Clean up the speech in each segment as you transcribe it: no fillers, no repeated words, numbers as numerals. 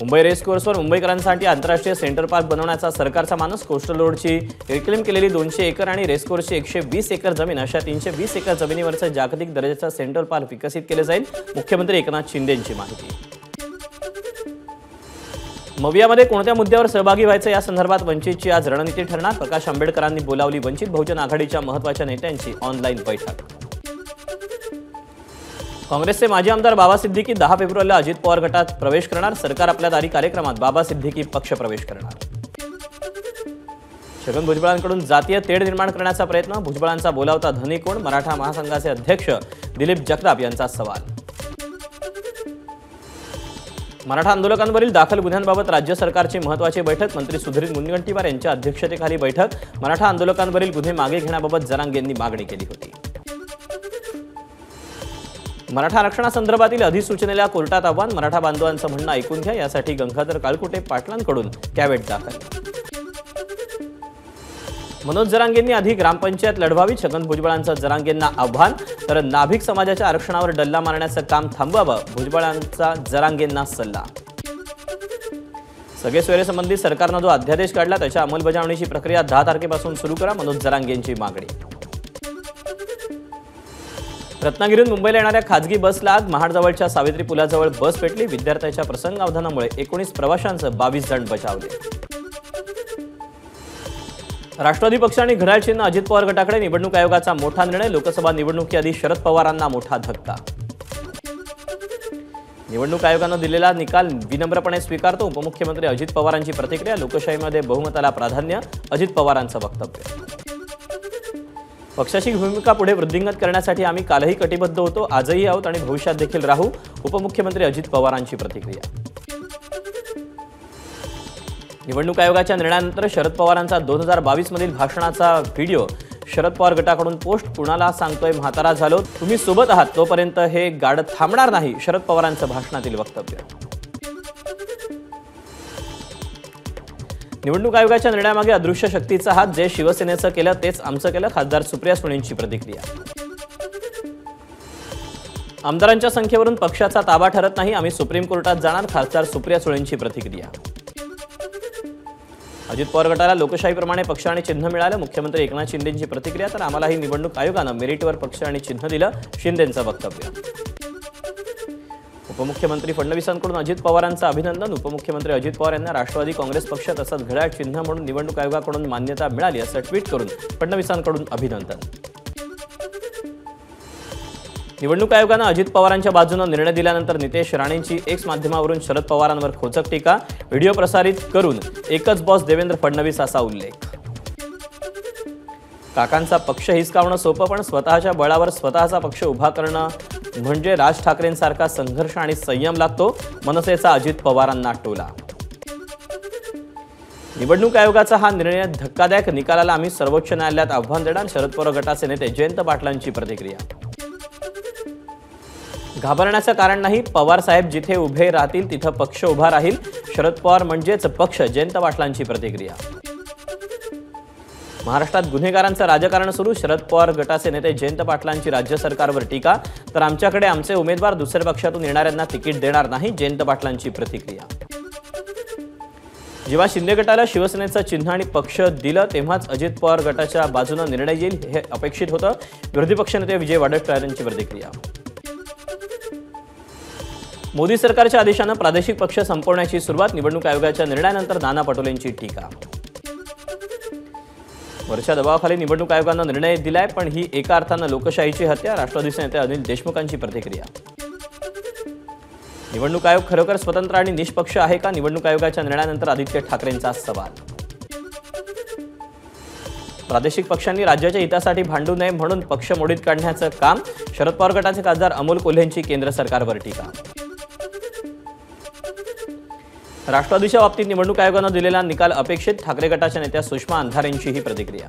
मुंबई रेसकोर्सवर मुंबईकरांसाठी आंतरराष्ट्रीय centre park बनवण्याचा सरकारचा मानस। कोस्टल रोडची रिक्लेम केलेली 200 एकर आणि रेसकोर्सची 120 एकर जमीन अशा 320 एकर जमिनीवरचं जागतिक दर्जाचं सेंट्रल पार्क विकसित केले जाईल। मुख्यमंत्री एकनाथ शिंदेंची माहिती। मवियामध्ये कोणत्या मुद्द्यावर सहभागी व्हायचं या संदर्भात वंचितची आज रणनीती ठरणार। प्रकाश आंबेडकरांनी बोलावली वंचित बहुजन आघाडीच्या महत्त्वाच्या नेत्यांची ऑनलाईन बैठक। काँग्रेसचे माजी आमदार बाबा सिद्दीकी 10 फेब्रुवारीला अजित पवार गटात प्रवेश करणार। सरकार आपल्या दारी कार्यक्रमात बाबा सिद्दीकी पक्ष प्रवेश करणार। छगन भुजबळांकडून जातीय तेढ निर्माण करण्याचा प्रयत्न। भुजबळांचा बोलावता धनी कोण? मराठा महासंघाचे अध्यक्ष दिलीप जगताप यांचा सवाल। मराठा आंदोलकांवरील दाखल गुन्ह्यांबाबत राज्य सरकारची महत्त्वाची बैठक। मंत्री सुधीर मुनगंटीवार यांच्या अध्यक्षतेखाली बैठक। मराठा आंदोलकांवरील गुन्हे मागे घेण्याबाबत जरांगे यांनी मागणी केली होती। मराठा आरक्षणासंदर्भातील अधिसूचनेला कोर्टात आव्हान। मराठा बांधवांचं म्हणणं ऐकून घ्या यासाठी गंगाधर काळकुटे पाटलांकडून कॅवेट दाखल। मनोज जरांगेंनी आधी ग्रामपंचायत लढवावी। छगन भुजबळांचं जरांगेंना आव्हान। तर नाभिक समाजाच्या आरक्षणावर डल्ला मारण्याचं काम थांबवावं भुजबळांचा जरांगेंना सल्ला। सगळे सोयरेसंबंधी सरकारनं जो अध्यादेश काढला त्याच्या अंमलबजावणीची प्रक्रिया 10 तारखेपासून सुरू करा मनोज जरांगेंची मागणी। रत्नागिरीहून मुंबईला येणाऱ्या खाजगी बसला आग। महाडजवळच्या सावित्री पुलाजवळ बस पेटली। विद्यार्थ्याच्या प्रसंगावधानामुळे 19 प्रवाशांसह 22 जण बचावले। राष्ट्रवादी पक्ष आणि घड्याळ चिन्ह अजित पवार गटाकडे। निवडणूक आयोगाचा मोठा निर्णय। लोकसभा निवडणुकीआधी शरद पवारांना मोठा धक्का। निवडणूक आयोगानं दिलेला निकाल विनम्रपणे स्वीकारतो। उपमुख्यमंत्री अजित पवारांची प्रतिक्रिया। लोकशाहीमध्ये बहुमताला प्राधान्य अजित पवारांचं वक्तव्य। पक्षाची भूमिका पुढे वृद्धिंगत करण्यासाठी आम्ही कालही कटिबद्ध होतो, आजही आहोत आणि भविष्यात देखील राहू। उपमुख्यमंत्री अजित पवारांची प्रतिक्रिया। निवडणूक आयोगाच्या निर्णयानंतर शरद पवारांचा 2022 मधील भाषणाचा व्हिडिओ शरद पवार गटाकडून पोस्ट। कुणाला सांगतोय म्हातारा झालो, तुम्ही सोबत आहात तोपर्यंत हे गाडं थांबणार नाही शरद पवारांचं भाषणातील वक्तव्य। निवडणूक आयोगाच्या निर्णयामागे अदृश्य शक्तीचा हात। जे शिवसेनेचं केलं तेच आमचं केलं। खासदार सुप्रिया सुळेंची प्रतिक्रिया। आमदारांच्या संख्येवरून पक्षाचा ताबा ठरत नाही, आम्ही सुप्रीम कोर्टात जाणार। खासदार सुप्रिया सुळेंची प्रतिक्रिया। अजित पवार गटाला लोकशाहीप्रमाणे पक्ष आणि चिन्ह मिळालं। मुख्यमंत्री एकनाथ शिंदेंची प्रतिक्रिया। तर आम्हालाही निवडणूक आयोगानं मेरिटवर पक्ष आणि चिन्ह दिलं, शिंदेंचं वक्तव्य। उपमुख्यमंत्री फडणवीसांकडून अजित पवारांचं अभिनंदन। उपमुख्यमंत्री अजित पवार यांना राष्ट्रवादी काँग्रेस पक्ष तसंच घड्याळ चिन्ह म्हणून निवडणूक आयोगाकडून मान्यता मिळाली असं ट्विट करून फडणवीसांकडून अभिनंदन। निवडणूक आयोगानं अजित पवारांच्या बाजूने निर्णय दिल्यानंतर नितेश राणेंची एक्स माध्यमावरून शरद पवारांवर खोचक टीका। व्हिडिओ प्रसारित करून एकच बॉस देवेंद्र फडणवीस असा उल्लेख। काकांचा पक्ष हिसकावणं सोपं पण स्वतःच्या बळावर स्वतःचा पक्ष उभा करणं म्हणजे राज ठाकरेंसारखा संघर्ष आणि संयम लागतो। मनसेचा अजित पवारांना टोला। निवडणूक आयोगाचा हा निर्णय धक्कादायक निकालाला आम्ही सर्वोच्च न्यायालयात आव्हान देणार। शरद पवार गटाचे नेते जयंत पाटलांची प्रतिक्रिया। घाबरण्याचं कारण नाही, पवार साहेब जिथे उभे राहतील तिथं पक्ष उभा राहील। शरद पवार म्हणजेच पक्ष, जयंत पाटलांची प्रतिक्रिया। महाराष्ट्रात गुन्हेगारांचं राजकारण सुरू। शरद पवार गटाचे नेते जयंत पाटलांची राज्य सरकारवर टीका। तर आमच्याकडे आमचे उमेदवार दुसऱ्या पक्षातून येणाऱ्यांना तिकीट देणार नाही, जयंत पाटलांची प्रतिक्रिया। जेव्हा शिंदे गटाला शिवसेनेचं चिन्ह आणि पक्ष दिलं तेव्हाच अजित पवार गटाच्या बाजूने निर्णय येईल हे अपेक्षित होतं। विरोधी पक्षनेते विजय वडेट्टीवार यांची प्रतिक्रिया। मोदी सरकारच्या आदेशानं प्रादेशिक पक्ष संपवण्याची सुरुवात। निवडणूक आयोगाच्या निर्णयानंतर नाना पटोलेंची टीका। वरच्या दबावाखाली निवडणूक आयोगानं निर्णय दिलाय पण ही एका अर्थानं लोकशाहीची हत्या। राष्ट्रवादीचे नेते अनिल देशमुखांची प्रतिक्रिया। निवडणूक आयोग खरोखर स्वतंत्र आणि निष्पक्ष आहे का? निवडणूक आयोगाच्या निर्णयानंतर आदित्य ठाकरेंचा सवाल। प्रादेशिक पक्षांनी राज्याच्या हितासाठी भांडू नये म्हणून पक्ष मोडीत काढण्याचं काम। शरद पवार गटाचे खासदार अमोल कोल्हेंची केंद्र सरकारवर टीका। राष्ट्रवादीच्या बाबतीत निवडणूक आयोगानं दिलेला निकाल अपेक्षित। ठाकरे गटाच्या नेत्या सुषमा अंधारेंची ही प्रतिक्रिया।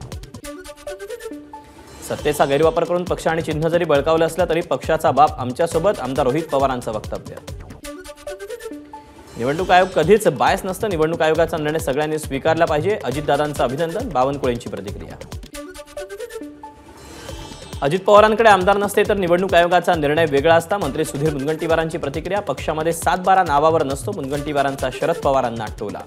सत्तेचा गैरवापर करून पक्ष आणि चिन्ह जरी बळकावलं असलं तरी पक्षाचा बाप आमच्यासोबत, आमदार रोहित पवारांचं वक्तव्य। निवडणूक आयोग कधीच बायस नसतं, निवडणूक आयोगाचा निर्णय सगळ्यांनी स्वीकारला पाहिजे, अजितदादांचं अभिनंदन। बावनकुळेंची प्रतिक्रिया। अजित पवारांकडे आमदार नसते तर निवडणूक आयोगाचा निर्णय वेगळा असता. मंत्री सुधीर मुनगंटीवारांची प्रतिक्रिया. पक्षामध्ये 7-12 नावावर नसतो मुनगंटीवारांचा शरद पवारांना टोला.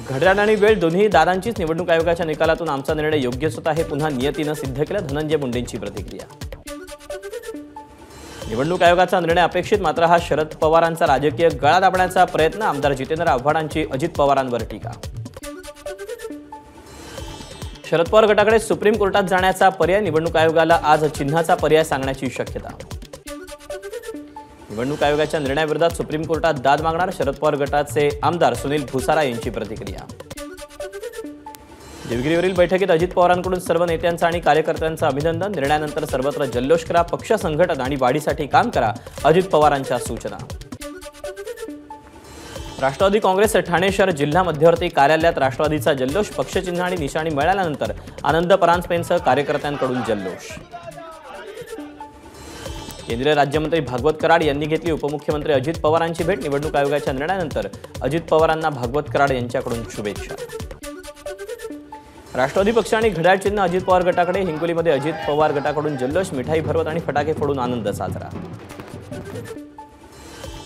घड्याळ आणि वेळ दोन्ही दादांचीच. निवडणूक आयोगाच्या निकालातून आमचा निर्णय योग्यच होता हे पुन्हा नियतीनं सिद्ध केलं. धनंजय मुंडेंची प्रतिक्रिया. निवडणूक आयोगाचा निर्णय अपेक्षित, मात्र हा शरद पवारांचा राजकीय गळा दाबण्याचा प्रयत्न. आमदार जितेंद्र आव्हाडांची अजित पवारांवर टीका. शरद पवार गटाकडे सुप्रीम कोर्टात जाण्याचा पर्याय. निवडणूक आयोगाला आज चिन्हाचा पर्याय सांगण्याची शक्यता. निवडणूक आयोगाच्या निर्णयाविरोधात सुप्रीम कोर्टात दाद मागणार. शरद पवार गटाचे आमदार सुनील भुसारा यांची प्रतिक्रिया. देवगिरीवरील बैठकीत अजित पवारांकडून सर्व नेत्यांचं आणि कार्यकर्त्यांचं अभिनंदन. निर्णयानंतर सर्वत्र जल्लोष करा, पक्ष संघटन आणि वाढीसाठी काम करा, अजित पवारांच्या सूचना. राष्ट्रवादी काँग्रेस ठाणे शहर जिल्हा मध्यवर्ती कार्यालयात राष्ट्रवादीचा जल्लोष. पक्षचिन्ह आणि निशाणी मिळाल्यानंतर आनंद परांजपेंसह कार्यकर्त्यांकडून जल्लोष. केंद्रीय राज्यमंत्री भागवत कराड यांनी घेतली उपमुख्यमंत्री अजित पवारांची भेट. निवडणूक आयोगाच्या निर्णयानंतर अजित पवारांना भागवत कराड यांच्याकडून शुभेच्छा. राष्ट्रवादी पक्ष आणि घड्याळ चिन्ह अजित पवार गटाकडे. हिंगोलीमध्ये अजित पवार गटाकडून जल्लोष, मिठाई भरवत आणि फटाके फोडून आनंद साजरा.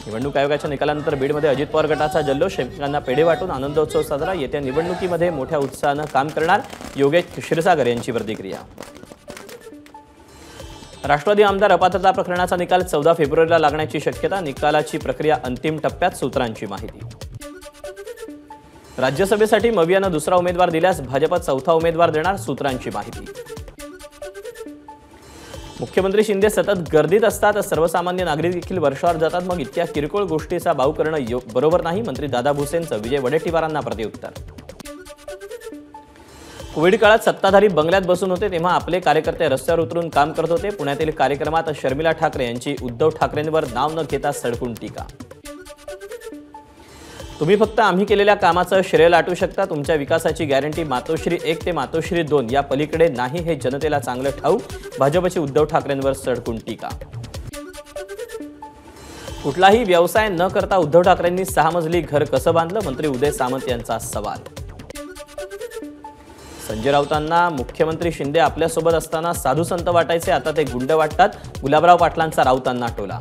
निवडणूक आयोगाच्या निकालानंतर बीडमध्ये अजित पवार गटाचा जल्लोष, एकमेकांना पेढे वाटून आनंदोत्सव साजरा. येत्या निवडणुकीमध्ये मोठ्या उत्साहानं काम करणार, योगेश क्षीरसागर यांची प्रतिक्रिया. राष्ट्रवादी आमदार अपात्रता प्रकरणाचा निकाल 14 फेब्रुवारीला लागण्याची शक्यता. निकालाची प्रक्रिया अंतिम टप्प्यात, सूत्रांची माहिती. राज्यसभेसाठी मवियानं दुसरा उमेदवार दिल्यास भाजप चौथा उमेदवार देणार, सूत्रांची माहिती. मुख्यमंत्री शिंदे सतत गर्दीत असतात, सर्वसामान्य नागरिक देखील वर्षावर जातात, मग इतक्या किरकोळ गोष्टीचा बाऊ करणं बरोबर नाही. मंत्री दादा भुसेंचं विजय वडेट्टीवारांना प्रत्युत्तर. कोविड काळात सत्ताधारी बंगल्यात बसून होते तेव्हा आपले कार्यकर्ते रस्त्यावर उतरून काम करत होते. पुण्यातील कार्यक्रमात शर्मिला ठाकरे यांची उद्धव ठाकरेंवर नाव न घेता सडकून टीका. तुम्ही फक्त आम्ही केलेल्या कामाचं श्रेय लाटू शकता. तुमच्या विकासाची गॅरंटी मातोश्री 1 ते मातोश्री 2 या पलीकडे नाही हे जनतेला चांगलं ठाऊक. भाजपची उद्धव ठाकरेंवर सडकून टीका. कुठलाही व्यवसाय न करता उद्धव ठाकरेंनी 6 मजली घर कसं बांधलं, मंत्री उदय सामंत यांचा सवाल. संजय राऊतांना मुख्यमंत्री शिंदे आपल्यासोबत असताना साधू संत वाटायचे, आता ते गुंड वाटतात. गुलाबराव पाटलांचा राऊतांना टोला.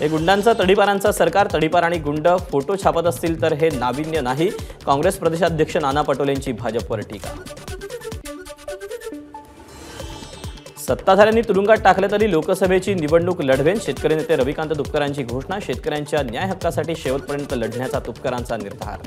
हे गुंडांचं तडीपारांचं सरकार. तडीपार आणि गुंड फोटो छापत असतील तर हे नाविन्य नाही. काँग्रेस प्रदेशाध्यक्ष नाना पटोलेंची भाजपवर टीका. सत्ताधाऱ्यांनी तुरुंगात टाकले तरी लोकसभेची निवडणूक लढवेन, शेतकरी नेते रविकांत तुपकरांची घोषणा. शेतकऱ्यांच्या न्याय हक्कासाठी शेवटपर्यंत लढण्याचा तुपकरांचा निर्धार.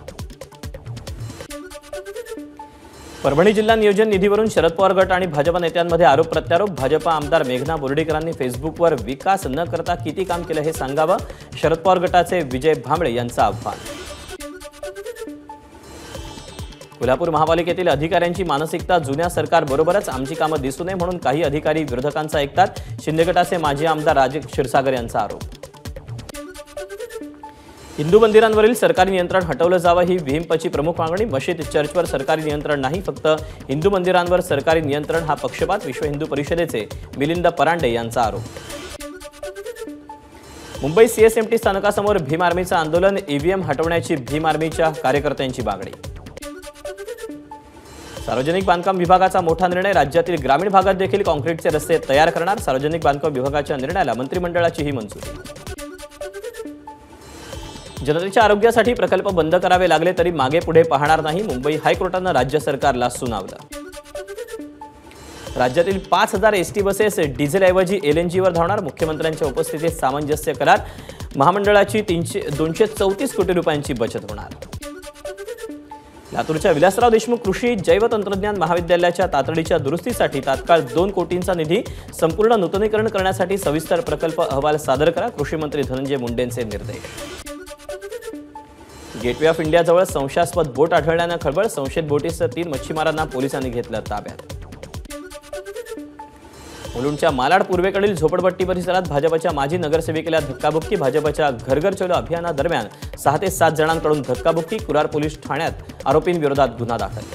परभणी जिल्हा नियोजन निधीवरून शरद पवार गट आणि भाजप नेत्यांमध्ये आरोप प्रत्यारोप. भाजप आमदार मेघना बोर्डीकरांनी फेसबुकवर विकास न करता किती काम केलं हे सांगावं, शरद पवार गटाचे विजय भांबळे यांचं आव्हान. कोल्हापूर महापालिकेतील अधिकाऱ्यांची मानसिकता जुन्या सरकारबरोबरच. आमची कामं दिसू नये म्हणून काही अधिकारी विरोधकांचा ऐकतात. शिंदे गटाचे माजी आमदार राजेश क्षीरसागर यांचा आरोप. हिंदू मंदिरांवरील सरकारी नियंत्रण हटवलं जावं ही विहिंपची प्रमुख मागणी. मशीद चर्चवर सरकारी नियंत्रण नाही, फक्त हिंदू मंदिरांवर सरकारी नियंत्रण हा पक्षपात. विश्व हिंदू परिषदेचे मिलिंद परांडे यांचा आरोप. मुंबई सीएसएमटी स्थानकासमोर भीम आर्मीचं आंदोलन. ईव्हीएम हटवण्याची भीम आर्मीच्या कार्यकर्त्यांची मागणी. सार्वजनिक बांधकाम विभागाचा मोठा निर्णय. राज्यातील ग्रामीण भागात देखील काँक्रीटचे रस्ते तयार करणार. सार्वजनिक बांधकाम विभागाच्या निर्णयाला मंत्रिमंडळाचीही मंजुरी. जनतेच्या आरोग्यासाठी प्रकल्प बंद करावे लागले तरी मागे पुढे पाहणार नाही. मुंबई हायकोर्टानं राज्य सरकारला सुनावलं. राज्यातील 5000 एसटी बसेस डिझेलऐवजी एलएनजीवर धावणार. मुख्यमंत्र्यांच्या उपस्थितीत सामंजस्य करार. महामंडळाची 234 कोटी रुपयांची बचत होणार. लातूरच्या विलासराव देशमुख कृषी जैवतंत्रज्ञान महाविद्यालयाच्या तातडीच्या दुरुस्तीसाठी तात्काळ 2 कोटींचा निधी. संपूर्ण नूतनीकरण करण्यासाठी सविस्तर प्रकल्प अहवाल सादर करा. कृषी मंत्री धनंजय मुंडेंचे निर्देश. गेटवे ऑफ इंडियाजवळ संशयास्पद बोट आढळल्यानं खळबळ. संशयित बोटीसह 3 मच्छीमारांना पोलिसांनी घेतलं ताब्यात. मुलुंडच्या मालाड पूर्वेकडील झोपडपट्टी परिसरात भाजपच्या माजी नगरसेविकेला धक्काबुक्की. भाजपच्या घरघर चलो अभियानादरम्यान 6 ते 7 जणांकडून धक्काबुक्की. कुरार पोलीस ठाण्यात आरोपींविरोधात गुन्हा दाखल.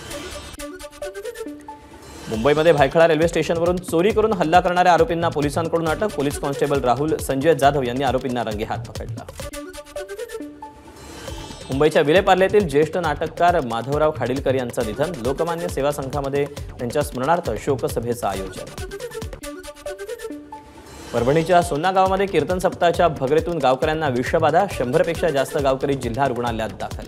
मुंबईमध्ये भायखळा रेल्वे स्टेशनवरून चोरी करून हल्ला करणाऱ्या आरोपींना पोलिसांकडून अटक. पोलीस कॉन्स्टेबल राहुल संजय जाधव यांनी आरोपींना रंगेहात पकडलं. मुंबईच्या विलेपार्लेतील ज्येष्ठ नाटककार माधवराव खाडीलकर यांचं निधन. लोकमान्य सेवा संघामध्ये त्यांच्या स्मरणार्थ शोकसभेचं आयोजन. परभणीच्या सोन्ना गावामध्ये कीर्तन सप्ताहाच्या भगरेतून गावकऱ्यांना विषबाधा. 100पेक्षा जास्त गावकरी जिल्हा रुग्णालयात दाखल.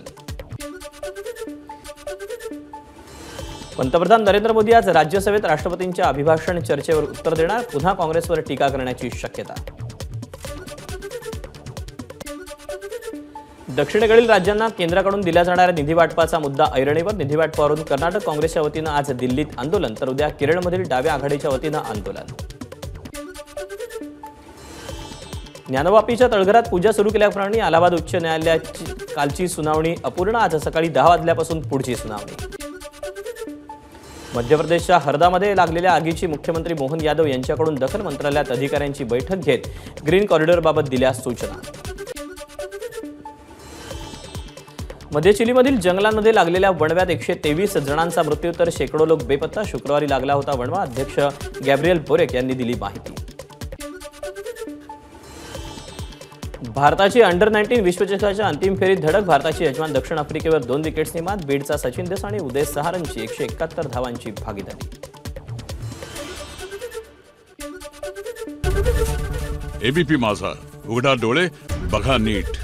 पंतप्रधान नरेंद्र मोदी आज राज्यसभेत राष्ट्रपतींच्या अभिभाषण चर्चेवर उत्तर देणार. पुन्हा काँग्रेसवर टीका करण्याची शक्यता. दक्षिणेकडील राज्यांना केंद्राकडून दिल्या जाणाऱ्या निधी वाटपाचा मुद्दा ऐरणीवर. निधी वाटपावरून कर्नाटक काँग्रेसच्या वतीनं आज दिल्लीत आंदोलन, तर उद्या केरळमधील डाव्या आघाडीच्या वतीनं आंदोलन. ज्ञानवापीच्या तळघरात पूजा सुरू केल्याप्रकरणी अलाहाबाद उच्च न्यायालयाची कालची सुनावणी अपूर्ण. आज सकाळी 10 वाजल्यापासून पुढची सुनावणी. मध्य प्रदेशच्या हरदामध्ये लागलेल्या आगीची मुख्यमंत्री मोहन यादव यांच्याकडून दखल. मंत्रालयात अधिकाऱ्यांची बैठक घेत ग्रीन कॉरिडॉरबाबत दिल्या सूचना. मध्य चिलीमधील जंगलांमध्ये लागलेल्या वणव्यात 123 जणांचा मृत्यू, तर शेकडो लोक बेपत्ता. शुक्रवारी लागला होता वणवा. अध्यक्ष गॅब्रियल बोरेक यांनी दिली माहिती. भारताची अंडर-19 विश्वचषकाच्या अंतिम फेरीत धडक. भारताची यजमान दक्षिण आफ्रिकेवर 2 विकेट्सनी मात. बीडचा सचिन देस आणि उदय सहारनची 171 धावांची भागीदारी. एबीपी माझा, उघडा डोळे बघा नीट.